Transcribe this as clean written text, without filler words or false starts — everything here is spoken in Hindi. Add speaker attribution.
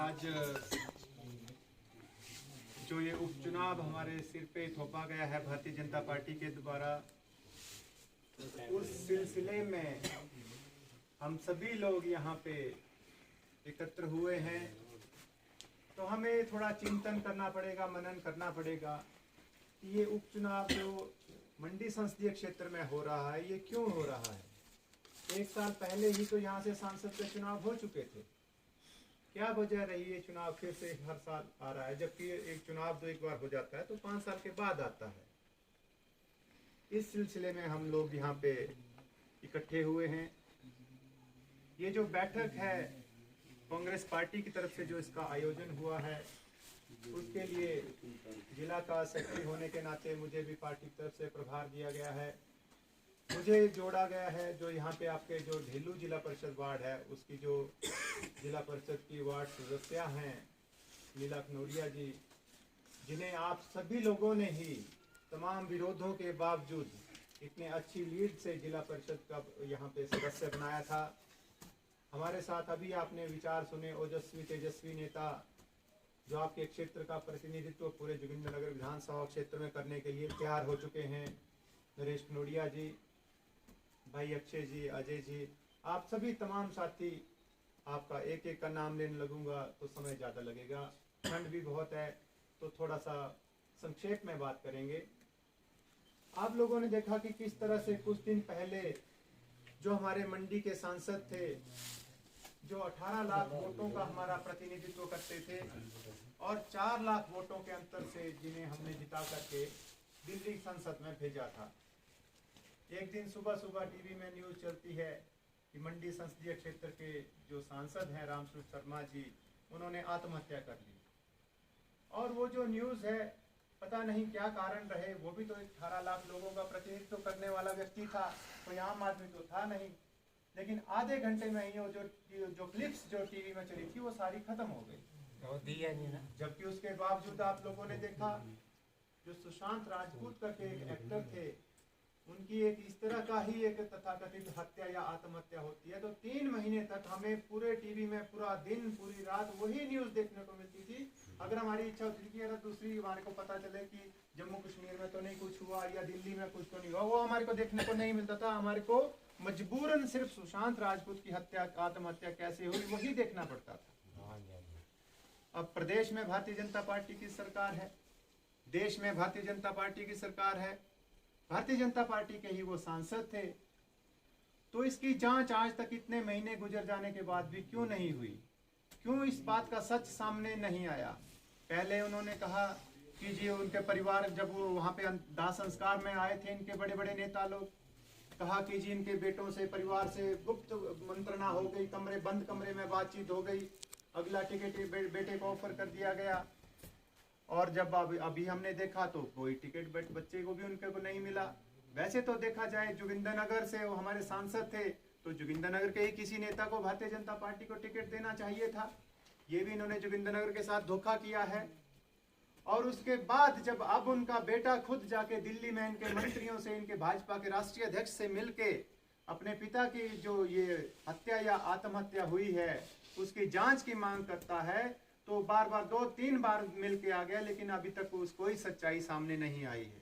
Speaker 1: आज जो ये उपचुनाव हमारे सिर पे थोपा गया है भारतीय जनता पार्टी के द्वारा, उस सिलसिले में हम सभी लोग यहाँ पे एकत्र हुए हैं। तो हमें थोड़ा चिंतन करना पड़ेगा, मनन करना पड़ेगा कि ये उपचुनाव जो मंडी संसदीय क्षेत्र में हो रहा है ये क्यों हो रहा है। 1 साल पहले ही तो यहाँ से सांसद के चुनाव हो चुके थे। क्या वजह रही है चुनाव फिर से हर साल आ रहा है, जबकि एक चुनाव तो एक बार हो जाता है तो 5 साल के बाद आता है। इस सिलसिले में हम लोग यहाँ पे इकट्ठे हुए हैं। ये जो बैठक है कांग्रेस पार्टी की तरफ से जो इसका आयोजन हुआ है, उसके लिए जिला का सेक्रेटरी होने के नाते मुझे भी पार्टी की तरफ से प्रभार दिया गया है। मुझे जोड़ा गया है जो यहाँ पे आपके जो ढेलू जिला परिषद वार्ड है उसकी जो जिला परिषद की वार्ड सदस्य हैं लीला खनौरिया जी, जिन्हें आप सभी लोगों ने ही तमाम विरोधों के बावजूद इतने अच्छी लीड से जिला परिषद का यहाँ पे सदस्य बनाया था। हमारे साथ अभी आपने विचार सुने ओजस्वी तेजस्वी नेता जो आपके क्षेत्र का प्रतिनिधित्व पूरे जोगिंद्रनगर विधानसभा क्षेत्र में करने के लिए तैयार हो चुके हैं। नरेश खनौरिया जी, भाई अक्षय जी, अजय जी, आप सभी तमाम साथी, आपका एक एक का नाम लेने लगूंगा तो समय ज़्यादा लगेगा, ठंड भी बहुत है तो थोड़ा सा संक्षेप में बात करेंगे। आप लोगों ने देखा कि किस तरह से कुछ दिन पहले जो हमारे मंडी के सांसद थे, जो 18 लाख वोटों का हमारा प्रतिनिधित्व करते थे और 4 लाख वोटों के अंतर से जिन्हें हमने जिता करके दिल्ली संसद में भेजा था। एक दिन सुबह सुबह टीवी में न्यूज़ चलती है कि मंडी संसदीय क्षेत्र के जो सांसद हैं रामस्वरूप शर्मा जी, उन्होंने आत्महत्या कर ली। और वो जो न्यूज़ है, पता नहीं क्या कारण रहे, वो भी तो 18 लाख लोगों का प्रतिनिधित्व करने वाला व्यक्ति था, कोई आम आदमी तो था नहीं। लेकिन आधे घंटे में ही वो जो क्लिप्स जो टीवी में चली थी वो सारी खत्म हो गई। जबकि उसके बावजूद आप लोगों ने देखा जो सुशांत राजपूत करके एक एक्टर थे, उनकी एक इस तरह का ही एक तथाकथित हत्या या आत्महत्या होती है तो 3 महीने तक हमें पूरे टीवी में पूरा दिन पूरी रात वही न्यूज़ देखने को मिलती थी। अगर हमारी इच्छा होती थी कि अगर दूसरी हमारे को पता चले कि जम्मू कश्मीर में तो नहीं कुछ हुआ या दिल्ली में कुछ तो नहीं हुआ, वो हमारे को देखने को नहीं मिलता था। हमारे को मजबूरन सिर्फ सुशांत राजपूत की हत्या, आत्महत्या कैसे हुई वही देखना पड़ता था। अब प्रदेश में भारतीय जनता पार्टी की सरकार है, देश में भारतीय जनता पार्टी की सरकार है, भारतीय जनता पार्टी के ही वो सांसद थे, तो इसकी जांच आज तक इतने महीने गुजर जाने के बाद भी क्यों नहीं हुई? क्यों इस बात का सच सामने नहीं आया? पहले उन्होंने कहा कि जी उनके परिवार जब वो वहाँ पे दाह संस्कार में आए थे, इनके बड़े बड़े नेता लोग, कहा कि जी इनके बेटों से परिवार से गुप्त मंत्रणा हो गई, बंद कमरे में बातचीत हो गई, अगला टिकट बेटे को ऑफर कर दिया गया। और जब अभी हमने देखा तो कोई टिकट बच्चे को भी उनके को नहीं मिला। वैसे तो देखा जाए जोगिंद्रनगर से वो हमारे सांसद थे तो जोगिंद्रनगर के ही किसी नेता को भारतीय जनता पार्टी को टिकट देना चाहिए था। ये भी इन्होंने जोगिंद्रनगर के साथ धोखा किया है। और उसके बाद जब अब उनका बेटा खुद जाके दिल्ली में इनके मंत्रियों से, इनके भाजपा के राष्ट्रीय अध्यक्ष से मिलके अपने पिता की जो ये हत्या या आत्महत्या हुई है उसकी जांच की मांग करता है, तो बार बार 2-3 बार मिल के आ गया, लेकिन अभी तक कोई सच्चाई सामने नहीं आई है।